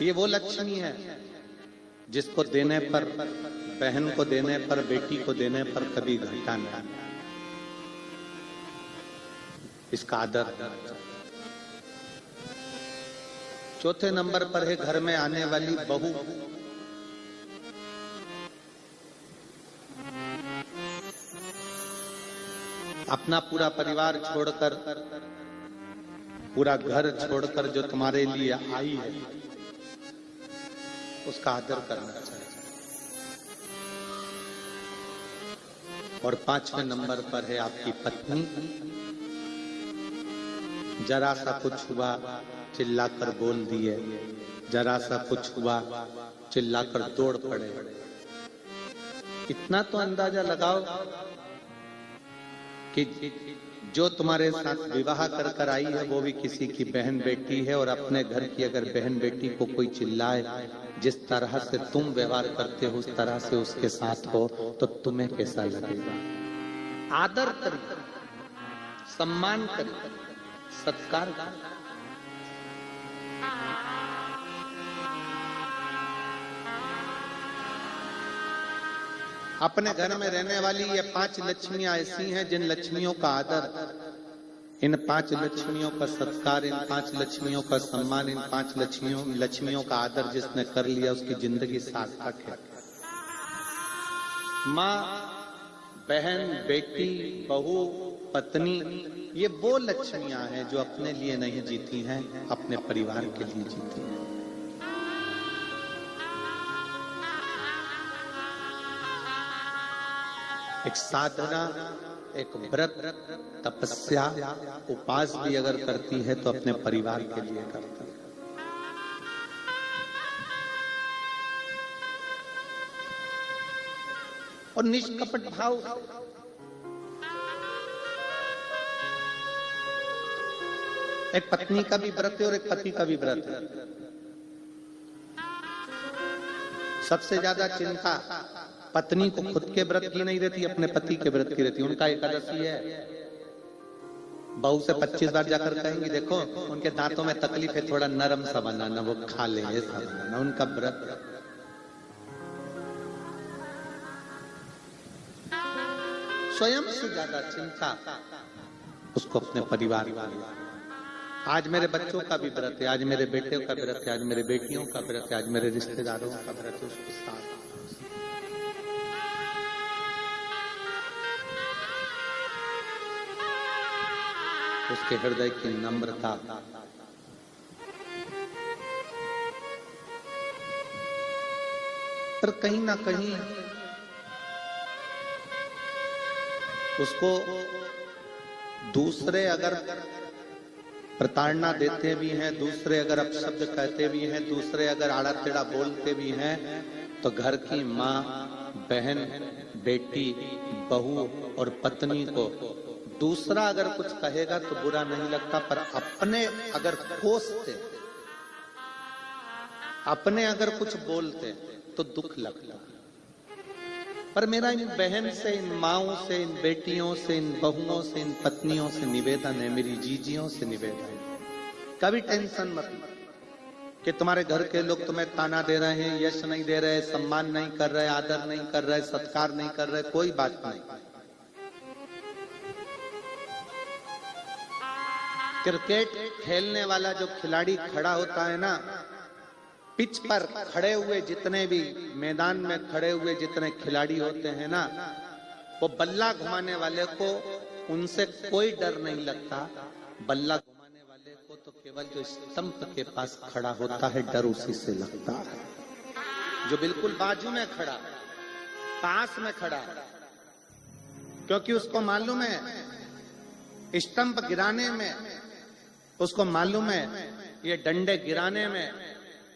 ये वो लक्ष्मी है जिसको देने पर, बहन को देने पर, बेटी को देने पर कभी घाटा नहीं, इसका आदर। चौथे नंबर पर है घर में आने वाली बहू। अपना पूरा परिवार छोड़कर, पूरा घर छोड़कर जो तुम्हारे लिए आई है, उसका आदर करना चाहिए। और पांचवें नंबर पर है आपकी पत्नी। जरा सा कुछ हुआ चिल्लाकर बोल दिए, जरा सा कुछ हुआ चिल्लाकर दौड़ पड़े। इतना तो अंदाजा लगाओ कि जो तुम्हारे साथ विवाह कर कर आई है वो भी किसी की बहन बेटी है, और अपने घर की अगर बहन बेटी को कोई चिल्लाए, जिस तरह से तुम व्यवहार करते हो उस तरह से उसके साथ हो, तो तुम्हें कैसा लगेगा? आदर करिए, सम्मान करिए, सत्कार करिए। अपने घर में रहने वाली ये 5 लक्ष्मियां ऐसी हैं जिन लक्ष्मियों का आदर, इन 5 लक्ष्मियों का सत्कार, इन 5 लक्ष्मियों का सम्मान, इन 5 लक्ष्मियों का आदर जिसने कर लिया उसकी जिंदगी सार्थक है। माँ, बहन, बेटी, बहू, पत्नी, ये वो लक्ष्मियां हैं जो अपने लिए नहीं जीती हैं, अपने परिवार के लिए जीती हैं। एक साधना, एक व्रत, तपस्या, उपास भी अगर करती है तो अपने परिवार के लिए करती है। और निष्कपट भाव, एक पत्नी का भी व्रत है और एक पति का भी व्रत है। सबसे ज्यादा चिंता पत्नी को खुद के व्रत की नहीं रहती, अपने पति के व्रत की रहती। उनका एकादशी है, बहू से 25 बार जाकर कहेंगी देखो उनके दांतों में तकलीफ है, थोड़ा नरम सा बनाना, वो खा ले, ऐसा बनाना उनका व्रत। स्वयं से ज्यादा चिंता उसको अपने परिवार का। आज मेरे बच्चों का भी व्रत है, आज मेरे बेटे का व्रत है, आज मेरे बेटियों का व्रत है, आज मेरे रिश्तेदारों का व्रत है, उसके साथ उसके हृदय की नम्रता, पर कहीं ना कहीं उसको दूसरे अगर प्रताड़ना देते भी हैं, दूसरे अगर अपशब्द कहते भी हैं, दूसरे अगर आड़ा टेढ़ा बोलते भी हैं, तो घर की माँ, बहन, बेटी, बहू और पत्नी को दूसरा अगर कुछ कहेगा तो बुरा नहीं लगता, पर अपने अगर कोसते, अपने अगर कुछ बोलते तो दुख लगता। पर मेरा इन बहन से, इन माओं से, इन बेटियों से, इन बहुओं से, इन पत्नियों से निवेदन है, मेरी जीजियों से निवेदन है, कभी टेंशन मत कि तुम्हारे घर के लोग तुम्हें ताना दे रहे हैं, यश नहीं दे रहे, सम्मान नहीं कर रहे, आदर नहीं कर रहे, सत्कार नहीं कर रहे, कोई बात नहीं। क्रिकेट खेलने वाला जो खिलाड़ी खड़ा होता है ना, पिच पर खड़े हुए जितने भी मैदान में खड़े हुए जितने खिलाड़ी होते हैं ना, वो बल्ला घुमाने वाले को उनसे कोई डर नहीं लगता। बल्ला घुमाने वाले को तो केवल जो स्टंप के पास खड़ा होता है डर उसी से लगता है, जो बिल्कुल बाजू में खड़ा, पास में खड़ा, क्योंकि उसको मालूम है स्टंप गिराने में, उसको मालूम है ये डंडे गिराने में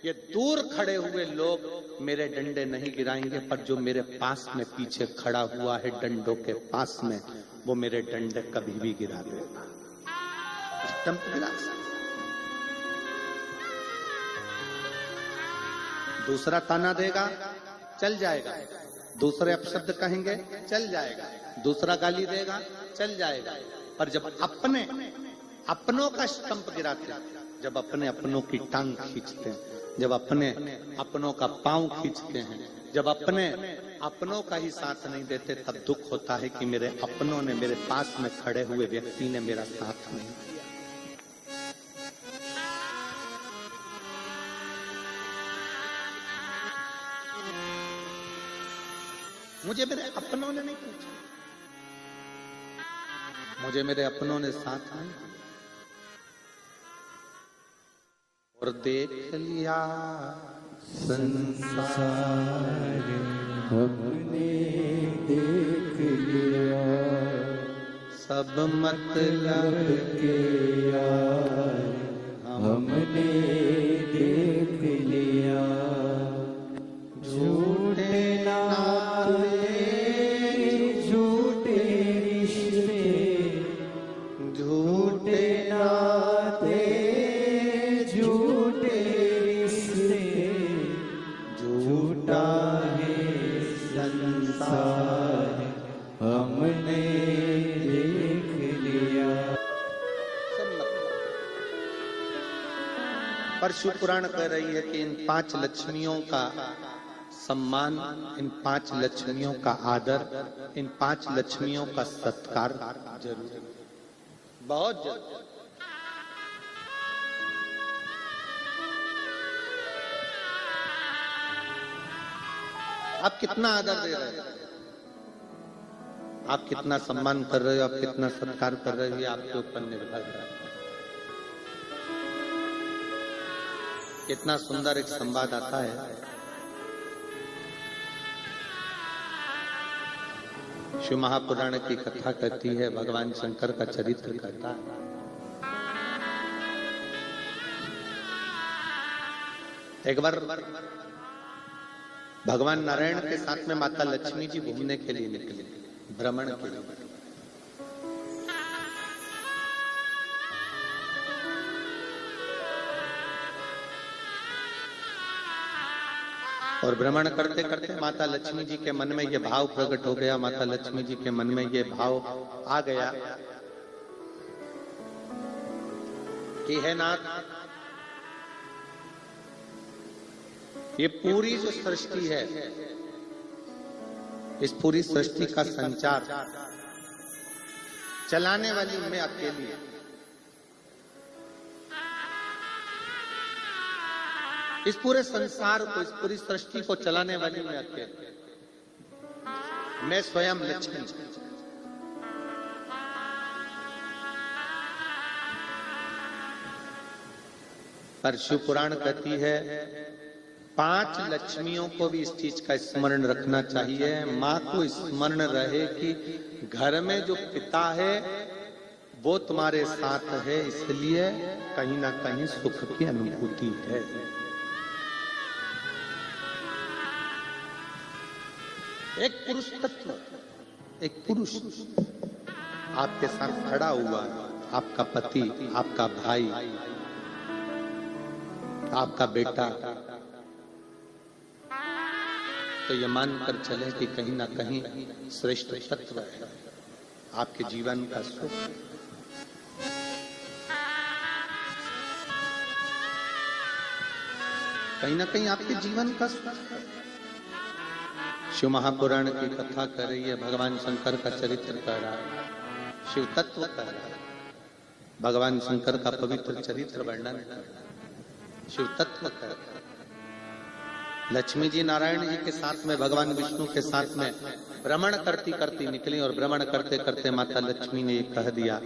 ये दूर खड़े हुए लोग मेरे डंडे नहीं गिराएंगे, पर जो मेरे पास में पीछे खड़ा हुआ है डंडों के पास में, वो मेरे डंडे कभी भी गिरा देगा। स्टंप गिरा सकता, दूसरा ताना देगा चल जाएगा, दूसरे अपशब्द कहेंगे चल जाएगा, दूसरा गाली देगा चल जाएगा, पर जब अपनों का स्टंप गिराते, जब अपनों की टांग खींचते हैं, जब अपने अपनों का पांव खींचते हैं, जब अपने अपनों का ही साथ नहीं देते, तब दुख होता है कि मेरे अपनों ने, मेरे पास में खड़े हुए व्यक्ति ने मेरा साथ नहीं दिया। मुझे मेरे अपनों ने नहीं पूछा, मुझे मेरे अपनों ने साथ नहीं दिया। और देख लिया संसार हमने देख लिया, सब मतलब के यार हमने देख लिया। झूठे नाते झूठे रिश्ते, झूठे नाते झूठे रिश्ते, झूठा है संसार हमने देख लिया। पर शिव पुराण कह रही है कि इन 5 लक्ष्मियों का सम्मान, इन 5 लक्ष्मियों का आदर, इन 5 लक्ष्मियों का सत्कार जरूरी, बहुत जरूरी। आप कितना आदर दे रहे हो, आप कितना सम्मान कर रहे हो, आप कितना सत्कार कर रहे हो, ये आपके ऊपर निर्भर है। कितना सुंदर एक संवाद आता है। शिव महापुराण की कथा कहती है, भगवान शंकर का चरित्र कहता है। एक बार भगवान नारायण के साथ में माता लक्ष्मी जी घूमने के लिए निकले, भ्रमण के लिए। और भ्रमण करते करते माता लक्ष्मी जी के मन में ये भाव प्रकट हो गया, माता लक्ष्मी जी के मन में ये भाव आ गया कि है नाथ, ये पूरी जो सृष्टि है, इस पूरी सृष्टि का संचार चलाने वाली मैं अकेली हूं। इस पूरे संसार को, इस पूरी सृष्टि को चलाने वाली मैं अकेली, मैं स्वयं लक्ष्मी। पर शिव पुराण कहती है 5 लक्ष्मियों को भी इस चीज का स्मरण रखना चाहिए। माँ को स्मरण रहे कि घर में जो पिता है वो तुम्हारे साथ है, इसलिए कहीं ना कहीं सुख की अनुभूति है। एक पुरुष तत्व, एक पुरुष आपके साथ खड़ा हुआ, आपका पति, आपका भाई, आपका बेटा, तो ये मानकर चले कि कहीं ना कहीं श्रेष्ठ तत्व है आपके जीवन का सुख। कहीं ना कहीं आपके जीवन का सुख। शिव महापुराण की कथा कर रही है, भगवान शंकर का चरित्र कह रहा है, शिव तत्व कह रहा है, भगवान शंकर का पवित्र चरित्र वर्णन कर रहा है, शिव तत्व कह रहा है। लक्ष्मी जी नारायण जी के साथ में, भगवान विष्णु के साथ में भ्रमण करती करती निकली, और भ्रमण करते करते माता लक्ष्मी ने ये कह दिया,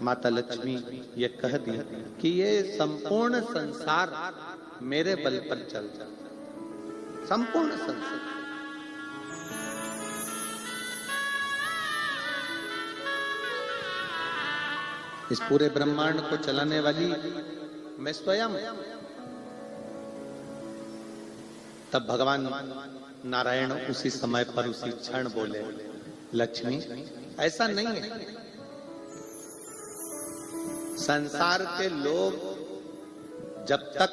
माता लक्ष्मी ये कह दी कि ये संपूर्ण संसार मेरे बल पर चल जाता, संपूर्ण संसार। इस पूरे ब्रह्मांड को चलाने वाली मैं स्वयं। तब भगवान नारायण उसी समय पर, उसी क्षण बोले, लक्ष्मी ऐसा नहीं है। संसार के लोग जब तक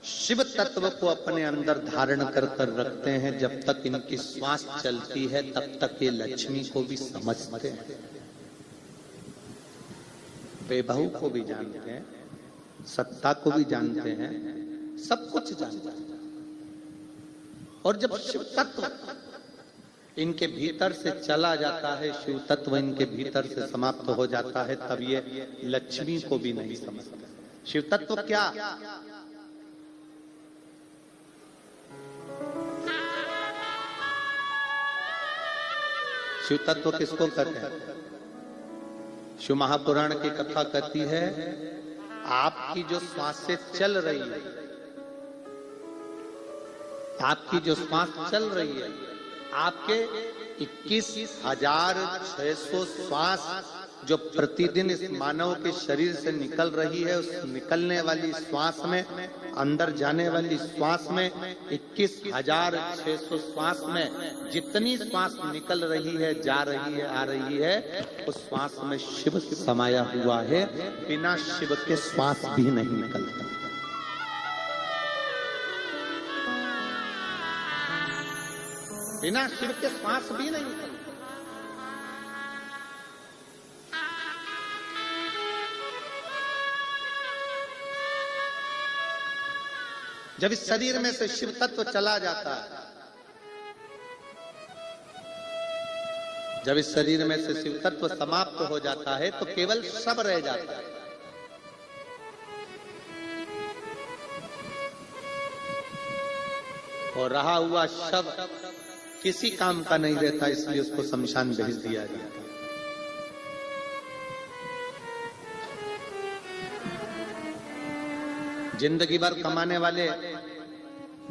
शिव तत्व को अपने अंदर धारण कर रखते हैं, जब तक इनकी श्वास चलती है, तब तक ये लक्ष्मी को भी समझते हैं, बेबहू को भी जानते हैं, सत्ता को भी जानते हैं, सब कुछ जानता है। और जब शिव तत्व इनके भीतर से चला जाता है, शिव तत्व इनके भीतर से समाप्त हो जाता है, तब ये लक्ष्मी को भी नहीं समझते। शिव तत्व क्या? शिव तत्व किसको कहते हैं? शिव महापुराण की कथा कहती है, आपकी जो श्वासें चल रही है, आपकी जो श्वास चल रही है, आपके 21,600 श्वास जो प्रतिदिन इस मानव के शरीर से निकल रही है, उस निकलने वाली श्वास में, अंदर जाने वाली श्वास में, 21,600 श्वास में जितनी श्वास निकल रही है, जा रही है, आ रही है, उस श्वास में शिव समाया हुआ है। बिना शिव के श्वास भी नहीं निकलता। बिना शिव के श्वास भी नहीं निकलता। जब इस शरीर में से शिव तत्व चला जाता है, जब इस शरीर में से शिव तत्व समाप्त हो जाता है, तो केवल शव रह जाता है। और रहा हुआ शव किसी काम का नहीं रहता, इसलिए उसको शमशान भेज दिया जाता है। जिंदगी भर कमाने वाले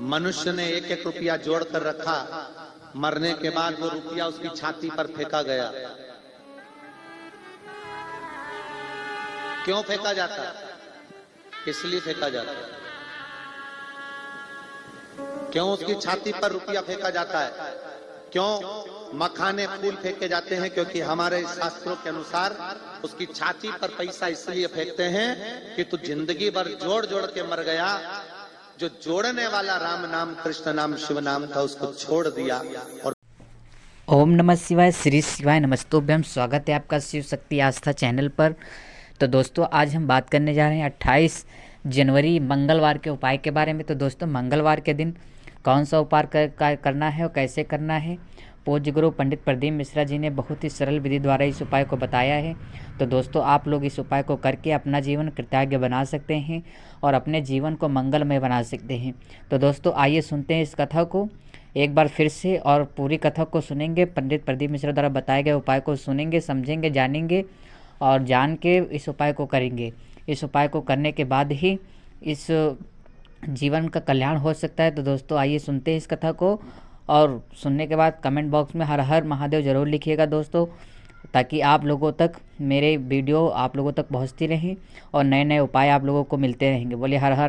मनुष्य ने 1-1 रुपया जोड़ कर रखा, मरने के बाद वो रुपया उसकी छाती पर फेंका गया। क्यों फेंका जाता है? इसलिए फेंका जाता है। क्यों उसकी छाती पर रुपया फेंका जाता है? क्यों मखाने फूल फेंके जाते हैं? क्योंकि हमारे शास्त्रों के अनुसार उसकी छाती पर पैसा इसलिए फेंकते हैं कि तू जिंदगी भर जोड़ जोड़ के मर गया, जो जोड़ने वाला राम नाम, कृष्ण नाम, शिव नाम था, उसको छोड़ दिया। और ओम नमः शिवाय, श्री शिवाय नमस्तुभ्यम। स्वागत है आपका शिव शक्ति आस्था चैनल पर। तो दोस्तों, आज हम बात करने जा रहे हैं 28 जनवरी मंगलवार के उपाय के बारे में। तो दोस्तों, मंगलवार के दिन कौन सा उपाय करना है और कैसे करना है, पूज्य गुरु पंडित प्रदीप मिश्रा जी ने बहुत ही सरल विधि द्वारा इस उपाय को बताया है। तो दोस्तों, आप लोग इस उपाय को करके अपना जीवन कृतज्ञ बना सकते हैं और अपने जीवन को मंगलमय बना सकते हैं। तो दोस्तों, आइए सुनते हैं इस कथा को एक बार फिर से, और पूरी कथा को सुनेंगे। पंडित प्रदीप मिश्रा द्वारा बताए गए उपाय को सुनेंगे, समझेंगे, जानेंगे और जान के इस उपाय को करेंगे। इस उपाय को करने के बाद ही इस जीवन का कल्याण हो सकता है। तो दोस्तों, आइए सुनते हैं इस कथा को, और सुनने के बाद कमेंट बॉक्स में हर हर महादेव जरूर लिखिएगा दोस्तों, ताकि आप लोगों तक मेरे वीडियो आप लोगों तक पहुंचती रहें और नए नए उपाय आप लोगों को मिलते रहेंगे। बोलिए हर हर